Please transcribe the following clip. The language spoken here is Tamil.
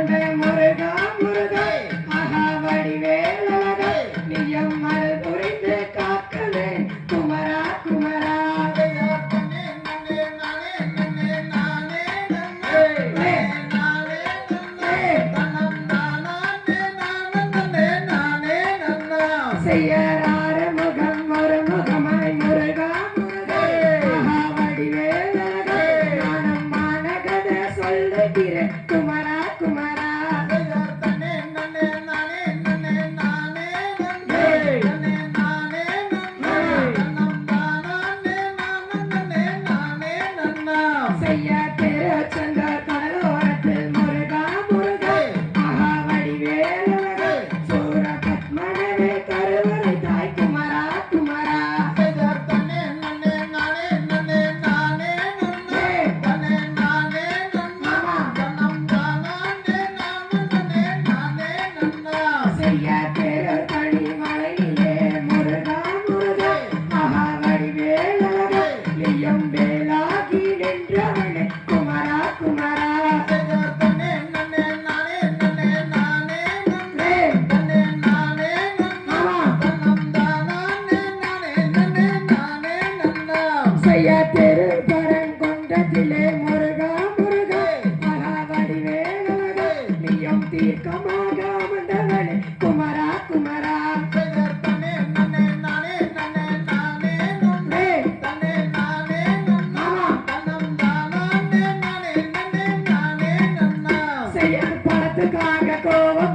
முருகா முருகா மகா வடிவேலழகா நீயும் மருள் புரிந்து காக்கவே குமரா குமரா செய்யறார முகம் ஒரு முகமாய் முருகா முருகா மகா வடிவேலழகா நானும் மானகத சொல்லுகிறேன் குமரா குமரா செய்ய திருச்செந்த கடலோரத்தில் முருகா முருகா மகா வடிவேலழகா சூர பத்மனவே கருவறை தாய் குமரா குமரா செய்ய திருத்தணி மலையிலே முருகா முருகா மகா வடிவேலழகா நீயும் வேலாகி நின்றவனே குமரா குமரா செய்ய திருப்பரங்குன்றத்திலே முருகா முருகா மகா வடிவேலழகா நீயும் தீர்க்கமாக வந்தவனே குமரா குமரா செய்ய பணத்துக்காக கோவம்